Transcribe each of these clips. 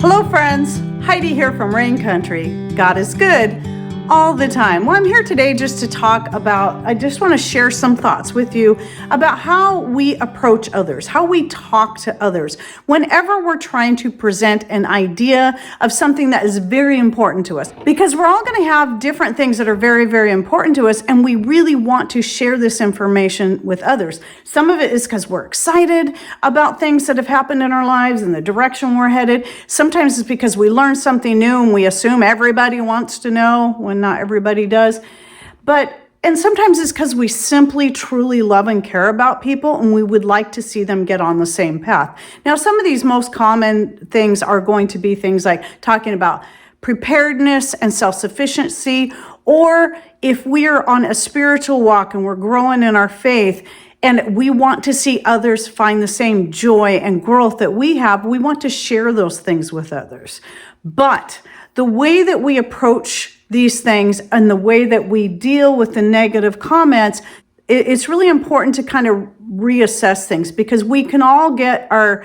Hello friends, Heidi here from Rain Country. God is good all the time. Well, I'm here today just to talk about, I just want to share some thoughts with you about how we approach others, how we talk to others whenever we're trying to present an idea of something that is very important to us. Because we're all going to have different things that are very, very important to us, and we really want to share this information with others. Some of it is because we're excited about things that have happened in our lives and the direction we're headed. Sometimes it's because we learned something new and we assume everybody wants to know when not everybody does. And sometimes it's because we simply truly love and care about people and we would like to see them get on the same path. Now, some of these most common things are going to be things like talking about preparedness and self-sufficiency, or if we are on a spiritual walk and we're growing in our faith and we want to see others find the same joy and growth that we have, we want to share those things with others. But the way that we approach these things and the way that we deal with the negative comments, it's really important to kind of reassess things, because we can all get our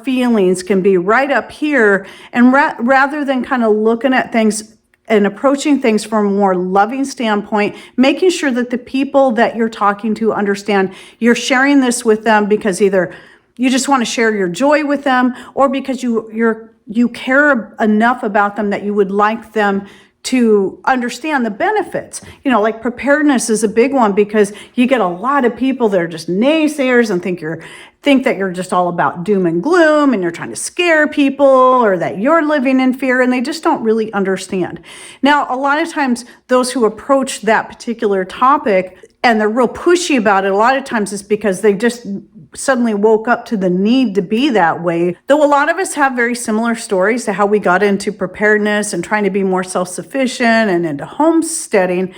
feelings can be right up here, and rather than kind of looking at things and approaching things from a more loving standpoint, making sure that the people that you're talking to understand you're sharing this with them because either you just want to share your joy with them, or because you care enough about them that you would like them to understand the benefits. Like preparedness is a big one, because you get a lot of people that are just naysayers and think that you're just all about doom and gloom and you're trying to scare people, or that you're living in fear, and they just don't really understand. Now, a lot of times those who approach that particular topic and they're real pushy about it, a lot of times it's because they just suddenly woke up to the need to be that way. Though a lot of us have very similar stories to how we got into preparedness and trying to be more self-sufficient and into homesteading.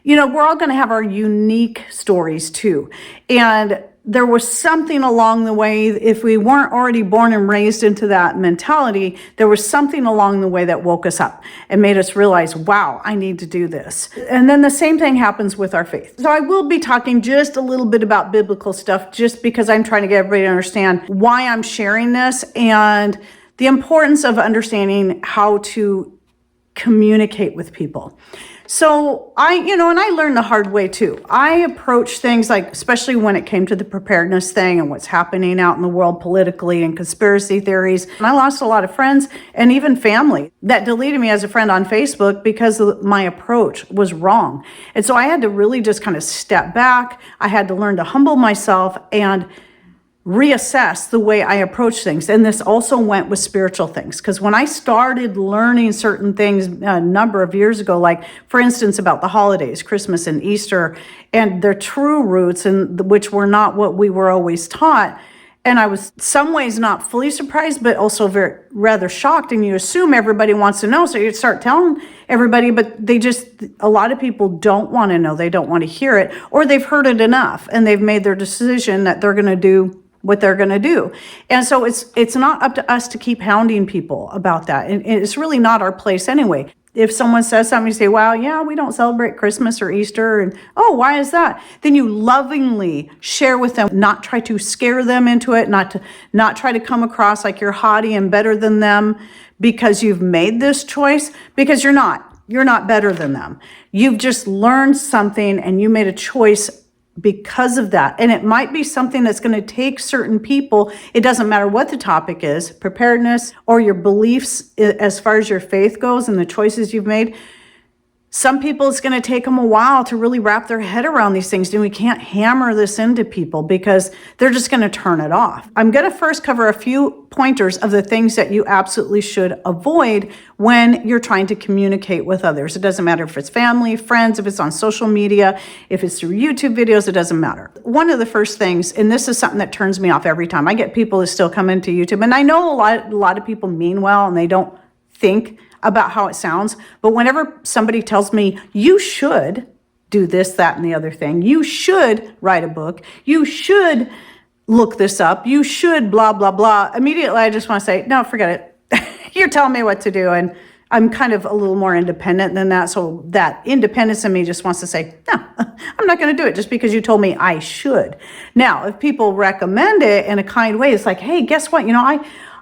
We're all going to have our unique stories too. And there was something along the way, if we weren't already born and raised into that mentality, there was something along the way that woke us up and made us realize, wow, I need to do this. And then the same thing happens with our faith. So I will be talking just a little bit about biblical stuff, just because I'm trying to get everybody to understand why I'm sharing this and the importance of understanding how to communicate with people. So and I learned the hard way too. I approach things like, especially when it came to the preparedness thing and what's happening out in the world politically and conspiracy theories. And I lost a lot of friends and even family that deleted me as a friend on Facebook because my approach was wrong. And so I had to really just kind of step back. I had to learn to humble myself and reassess the way I approach things. And this also went with spiritual things, because when I started learning certain things a number of years ago, like for instance about the holidays, Christmas and Easter, and their true roots, and which were not what we were always taught, and I was some ways not fully surprised, but also rather shocked. And you assume everybody wants to know, so you start telling everybody, but a lot of people don't want to know. They don't want to hear it, or they've heard it enough and they've made their decision that they're going to do what they're going to do. And so it's not up to us to keep hounding people about that. And it's really not our place anyway. If someone says something, you say, well, yeah, we don't celebrate Christmas or Easter. And, oh, why is that? Then you lovingly share with them, not try to scare them into it, not try to come across like you're haughty and better than them because you've made this choice, because you're not. You're not better than them. You've just learned something and you made a choice because of that. And it might be something that's going to take certain people, it doesn't matter what the topic is, preparedness or your beliefs as far as your faith goes and the choices you've made. Some people, it's going to take them a while to really wrap their head around these things. And we can't hammer this into people because they're just going to turn it off. I'm going to first cover a few pointers of the things that you absolutely should avoid when you're trying to communicate with others. It doesn't matter if it's family, friends, if it's on social media, if it's through YouTube videos, it doesn't matter. One of the first things, and this is something that turns me off every time, I get people that still come into YouTube, and I know a lot of people mean well and they don't think about how it sounds, but whenever somebody tells me, you should do this, that, and the other thing, you should write a book, you should look this up, you should blah, blah, blah, immediately I just want to say, no, forget it. You're telling me what to do. And I'm kind of a little more independent than that. So that independence in me just wants to say, no, I'm not going to do it just because you told me I should. Now, if people recommend it in a kind way, it's like, hey, guess what?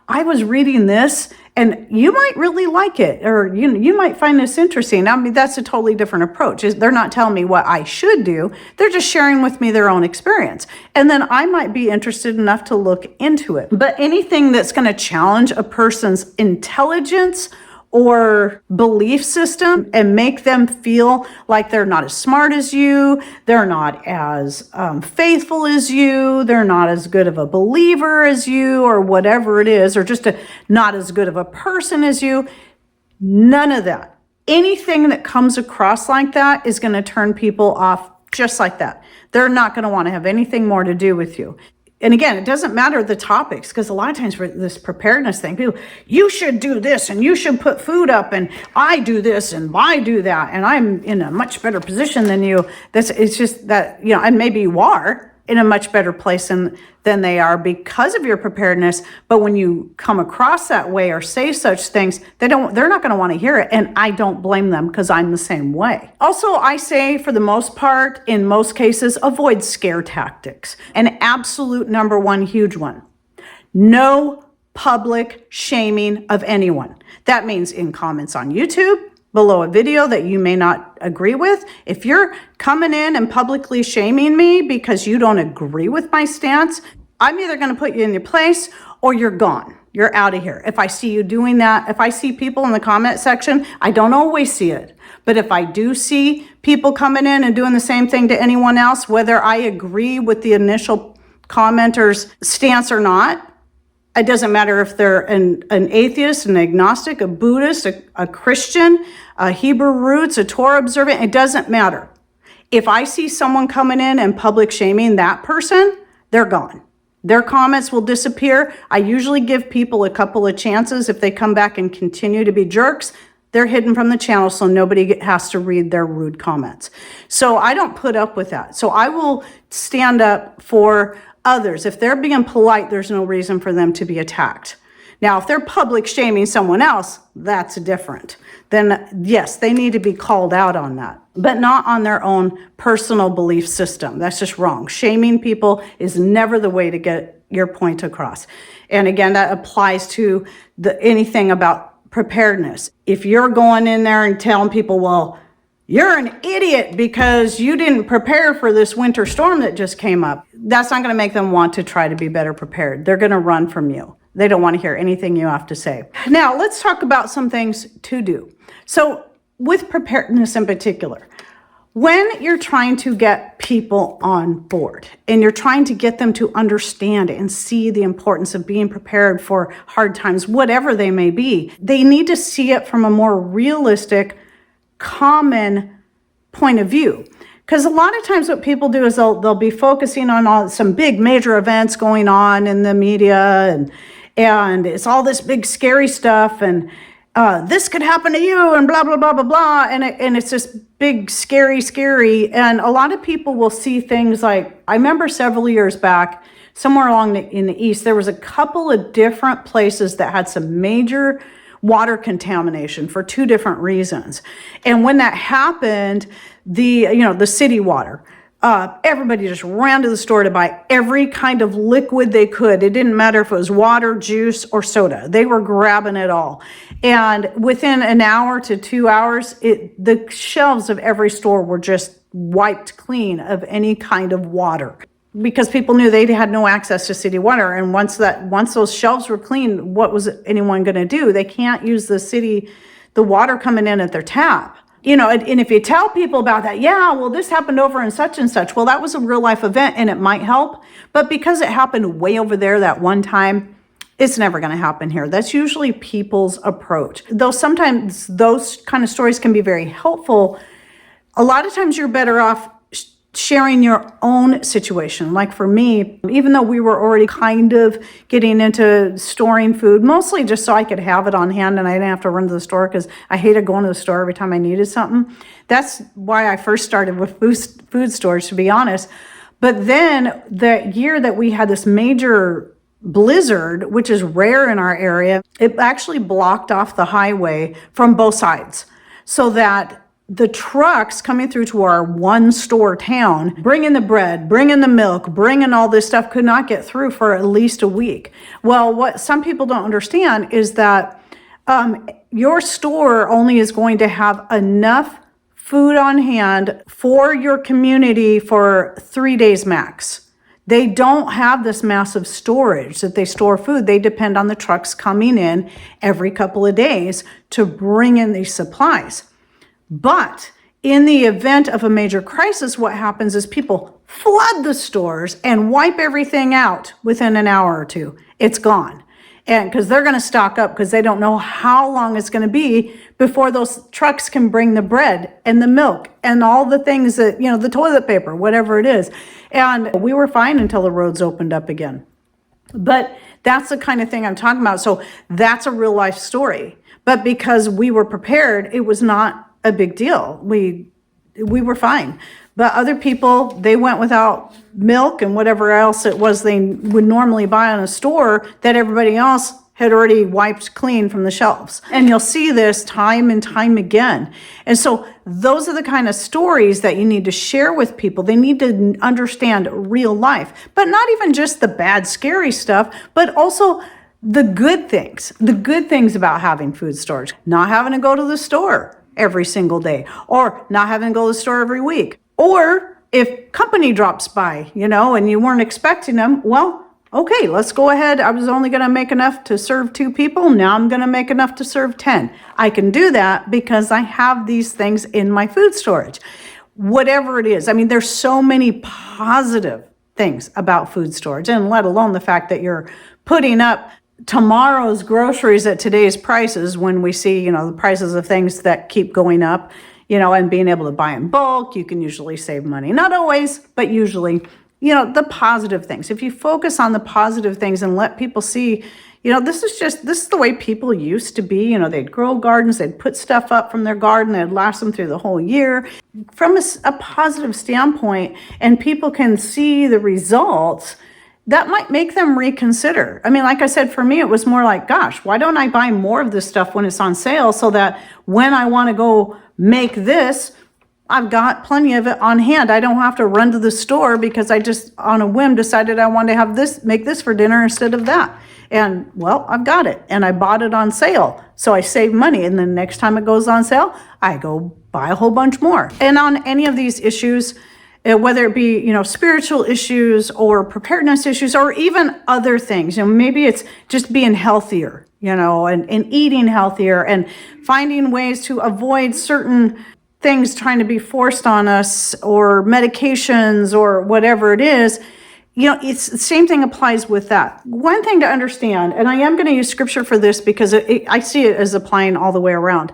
I was reading this and you might really like it, or you might find this interesting. I mean, that's a totally different approach. They're not telling me what I should do. They're just sharing with me their own experience. And then I might be interested enough to look into it. But anything that's going to challenge a person's intelligence or belief system and make them feel like they're not as smart as you, they're not as faithful as you, they're not as good of a believer as you, or whatever it is, or just not as good of a person as you. None of that. Anything that comes across like that is going to turn people off just like that. They're not going to want to have anything more to do with you. And again, it doesn't matter the topics, because a lot of times for this preparedness thing, people, you should do this and you should put food up and I do this and I do that and I'm in a much better position than you. It's just that, and maybe you are in a much better place than they are because of your preparedness. But when you come across that way or say such things, they're not going to want to hear it. And I don't blame them, because I'm the same way. Also, I say, for the most part, in most cases, avoid scare tactics. An absolute number one huge one. No public shaming of anyone. That means in comments on YouTube, below a video that you may not agree with. If you're coming in and publicly shaming me because you don't agree with my stance, I'm either going to put you in your place or you're gone. You're out of here. If I see you doing that, if I see people in the comment section, I don't always see it. But if I do see people coming in and doing the same thing to anyone else, whether I agree with the initial commenter's stance or not, it doesn't matter if they're an atheist, an agnostic, a Buddhist, a Christian, a Hebrew roots, a Torah observant, it doesn't matter. If I see someone coming in and public shaming that person, they're gone. Their comments will disappear. I usually give people a couple of chances. If they come back and continue to be jerks, they're hidden from the channel, so nobody has to read their rude comments. So I don't put up with that. So I will stand up for others. If they're being polite, there's no reason for them to be attacked. Now, if they're public shaming someone else, that's different. Then yes, they need to be called out on that, but not on their own personal belief system. That's just wrong. Shaming people is never the way to get your point across. And again, that applies to anything about preparedness. If you're going in there and telling people, well, you're an idiot because you didn't prepare for this winter storm that just came up, that's not going to make them want to try to be better prepared. They're going to run from you. They don't want to hear anything you have to say. Now, let's talk about some things to do. So with preparedness in particular, when you're trying to get people on board and you're trying to get them to understand and see the importance of being prepared for hard times, whatever they may be, they need to see it from a more realistic, common point of view. Because a lot of times what people do is they'll be focusing on some big major events going on in the media, and it's all this big scary stuff, and this could happen to you, and blah, blah, blah, blah, blah, and it's just big, scary, and a lot of people will see things like, I remember several years back, somewhere in the east, there was a couple of different places that had some major water contamination for two different reasons. And when that happened, the city water, everybody just ran to the store to buy every kind of liquid they could. It didn't matter if it was water, juice, or soda. They were grabbing it all. And within an hour to 2 hours, the shelves of every store were just wiped clean of any kind of water, because people knew they had no access to city water. And once those shelves were clean, what was anyone going to do? They can't use the water coming in at their tap. And if you tell people about that, yeah, well, this happened over in such and such. Well, that was a real life event and it might help. But because it happened way over there that one time, it's never going to happen here. That's usually people's approach. Though sometimes those kind of stories can be very helpful, a lot of times you're better off sharing your own situation. Like for me, even though we were already kind of getting into storing food, mostly just so I could have it on hand and I didn't have to run to the store, because I hated going to the store every time I needed something. That's why I first started with food storage, to be honest. But then the year that we had this major blizzard, which is rare in our area, it actually blocked off the highway from both sides, so that the trucks coming through to our one store town, bringing the bread, bringing the milk, bringing all this stuff could not get through for at least a week. Well, what some people don't understand is that your store only is going to have enough food on hand for your community for 3 days max. They don't have this massive storage that they store food. They depend on the trucks coming in every couple of days to bring in these supplies. But in the event of a major crisis, what happens is people flood the stores and wipe everything out within an hour or two. It's gone. And because they're going to stock up because they don't know how long it's going to be before those trucks can bring the bread and the milk and all the things that, the toilet paper, whatever it is. And we were fine until the roads opened up again. But that's the kind of thing I'm talking about. So that's a real life story. But because we were prepared, it was not a big deal. We were fine. But other people, they went without milk and whatever else it was they would normally buy in a store that everybody else had already wiped clean from the shelves. And you'll see this time and time again. And so those are the kind of stories that you need to share with people. They need to understand real life, but not even just the bad, scary stuff, but also the good things about having food storage, not having to go to the store every single day, or not having to go to the store every week. Or if company drops by, and you weren't expecting them, well, okay, let's go ahead. I was only going to make enough to serve 2 people. Now I'm going to make enough to serve 10. I can do that because I have these things in my food storage. Whatever it is. I mean, there's so many positive things about food storage, and let alone the fact that you're putting up tomorrow's groceries at today's prices when we see, the prices of things that keep going up. And being able to buy in bulk, you can usually save money. Not always, but usually, the positive things. If you focus on the positive things and let people see, this is the way people used to be. They'd grow gardens, they'd put stuff up from their garden, it'd last them through the whole year. From a positive standpoint, and people can see the results, that might make them reconsider. I mean, like I said, for me, it was more like, gosh, why don't I buy more of this stuff when it's on sale so that when I want to go make this, I've got plenty of it on hand. I don't have to run to the store because I just on a whim decided I wanted to make this for dinner instead of that. And well, I've got it and I bought it on sale. So I save money. And then next time it goes on sale, I go buy a whole bunch more. And on any of these issues, whether it be, spiritual issues or preparedness issues or even other things, maybe it's just being healthier, and eating healthier and finding ways to avoid certain things trying to be forced on us or medications or whatever it is. It's the same thing applies with that. One thing to understand, and I am going to use scripture for this because I see it as applying all the way around.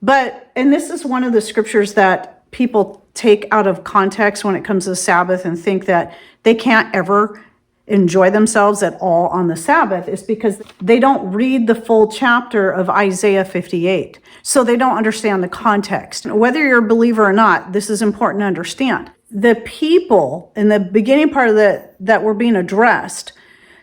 And this is one of the scriptures that people take out of context when it comes to the Sabbath and think that they can't ever enjoy themselves at all on the Sabbath, is because they don't read the full chapter of Isaiah 58. So they don't understand the context. Whether you're a believer or not, this is important to understand. The people in the beginning part of that were being addressed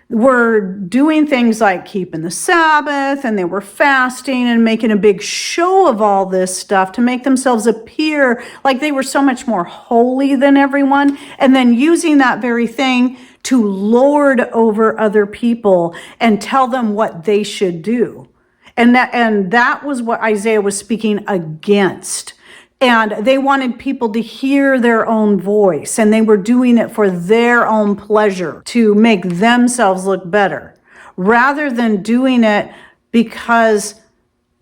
were doing things like keeping the Sabbath, and they were fasting and making a big show of all this stuff to make themselves appear like they were so much more holy than everyone, and then using that very thing to lord over other people and tell them what they should do. And that was what Isaiah was speaking against. And they wanted people to hear their own voice, and they were doing it for their own pleasure to make themselves look better, rather than doing it because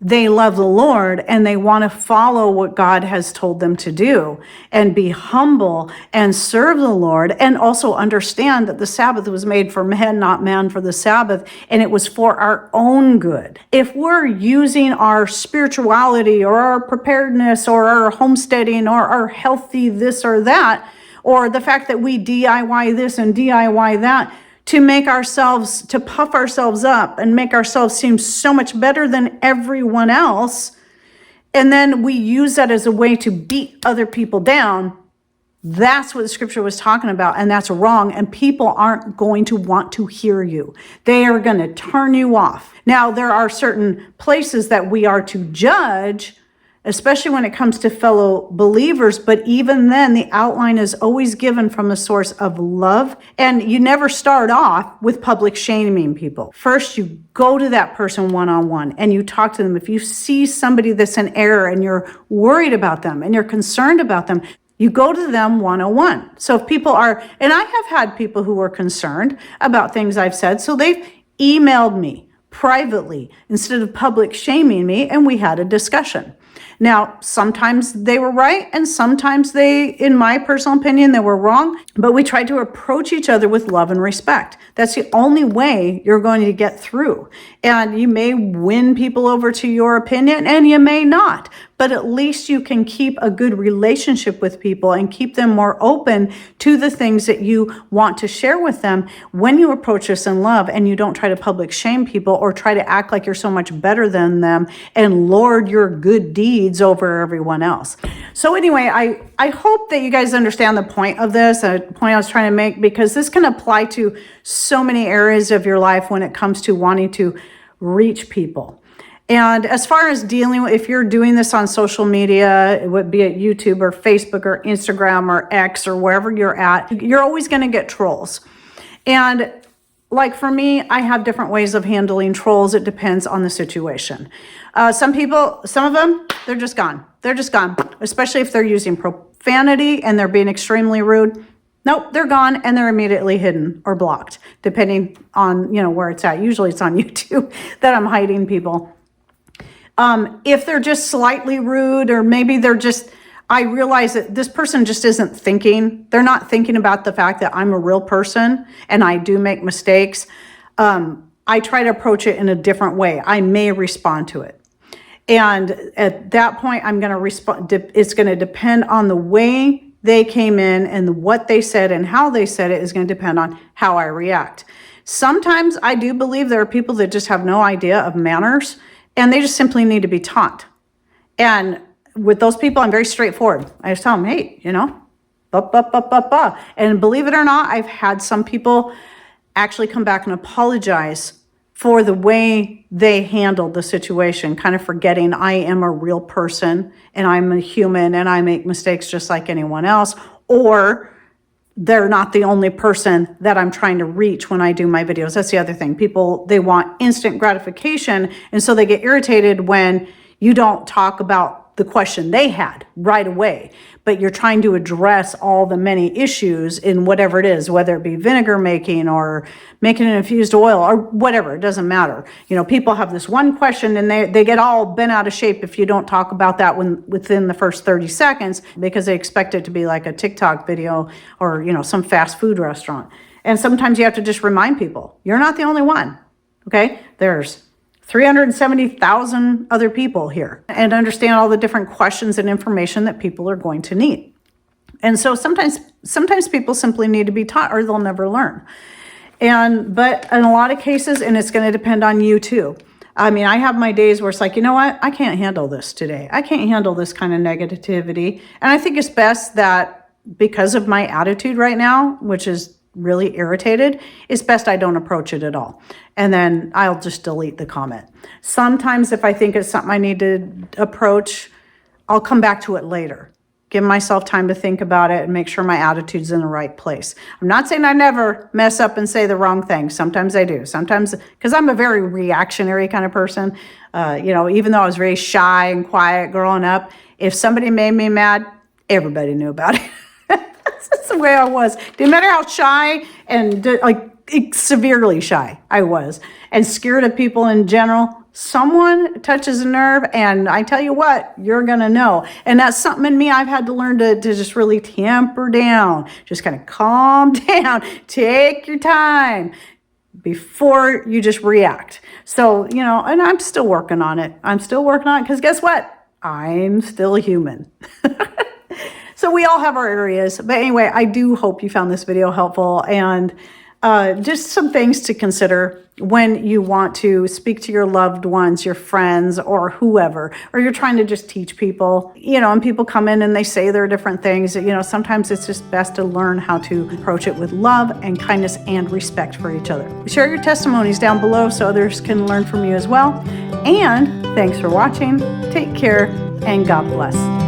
they love the Lord and they want to follow what God has told them to do and be humble and serve the Lord, and also understand that the Sabbath was made for man, not man for the Sabbath, and it was for our own good. If we're using our spirituality or our preparedness or our homesteading or our healthy this or that, or the fact that we DIY this and DIY that, to puff ourselves up and make ourselves seem so much better than everyone else, and then we use that as a way to beat other people down, that's what the scripture was talking about, and that's wrong, and people aren't going to want to hear you. They are going to turn you off. Now, there are certain places that we are to judge especially when it comes to fellow believers. But even then, the outline is always given from a source of love. And you never start off with public shaming people. First, you go to that person one-on-one and you talk to them. If you see somebody that's in error and you're worried about them and you're concerned about them, you go to them one-on-one. So if people are, and I have had people who were concerned about things I've said, so they've emailed me privately instead of public shaming me, and we had a discussion. Now, sometimes they were right, and sometimes they, in my personal opinion, they were wrong, but we tried to approach each other with love and respect. That's the only way you're going to get through. And you may win people over to your opinion, and you may not, but at least you can keep a good relationship with people and keep them more open to the things that you want to share with them when you approach this in love, and you don't try to public shame people or try to act like you're so much better than them and lord your good deeds over everyone else. So anyway, I hope that you guys understand the point of this, the point I was trying to make, because this can apply to so many areas of your life when it comes to wanting to reach people. And as far as dealing with, if you're doing this on social media, it would be at YouTube or Facebook or Instagram or X or wherever you're at, you're always going to get trolls. And like for me, I have different ways of handling trolls. It depends on the situation. Some people, some of them, they're just gone. They're just gone, especially if they're using profanity and they're being extremely rude. Nope, they're gone and they're immediately hidden or blocked, depending on, where it's at. Usually it's on YouTube that I'm hiding people. If they're just slightly rude, or maybe they're just, I realize that this person just isn't thinking. They're not thinking about the fact that I'm a real person and I do make mistakes. I try to approach it in a different way. I may respond to it. And at that point, I'm going to respond. It's going to depend on the way they came in, and what they said and how they said it is going to depend on how I react. Sometimes I do believe there are people that just have no idea of manners, and they just simply need to be taught. And with those people, I'm very straightforward. I just tell them, hey, And believe it or not, I've had some people actually come back and apologize for the way they handled the situation, kind of forgetting I am a real person and I'm a human and I make mistakes just like anyone else, or they're not the only person that I'm trying to reach when I do my videos. That's the other thing. People, they want instant gratification, and so they get irritated when you don't talk about the question they had right away, but you're trying to address all the many issues in whatever it is, whether it be vinegar making or making an infused oil or whatever, it doesn't matter. People have this one question and they get all bent out of shape if you don't talk about that within the first 30 seconds, because they expect it to be like a TikTok video or, some fast food restaurant. And sometimes you have to just remind people, you're not the only one, okay? There's 370,000 other people here, and understand all the different questions and information that people are going to need. And so sometimes people simply need to be taught, or they'll never learn. But in a lot of cases, and it's going to depend on you too. I mean, I have my days where it's like, you know what? I can't handle this today. I can't handle this kind of negativity. And I think it's best that, because of my attitude right now, which is really irritated, it's best I don't approach it at all. And then I'll just delete the comment. Sometimes if I think it's something I need to approach, I'll come back to it later. Give myself time to think about it and make sure my attitude's in the right place. I'm not saying I never mess up and say the wrong thing. Sometimes I do. Sometimes, because I'm a very reactionary kind of person. Even though I was very shy and quiet growing up, if somebody made me mad, everybody knew about it. That's the way I was. Didn't matter how shy and severely shy I was, and scared of people in general. Someone touches a nerve, and I tell you what, you're going to know. And that's something in me I've had to learn to just really tamper down. Just kind of calm down. Take your time before you just react. So, and I'm still working on it. Because guess what? I'm still a human. So we all have our areas. But anyway, I do hope you found this video helpful, and just some things to consider when you want to speak to your loved ones, your friends, or whoever, or you're trying to just teach people, and people come in and they say their different things. Sometimes it's just best to learn how to approach it with love and kindness and respect for each other. Share your testimonies down below so others can learn from you as well. And thanks for watching. Take care. and God bless.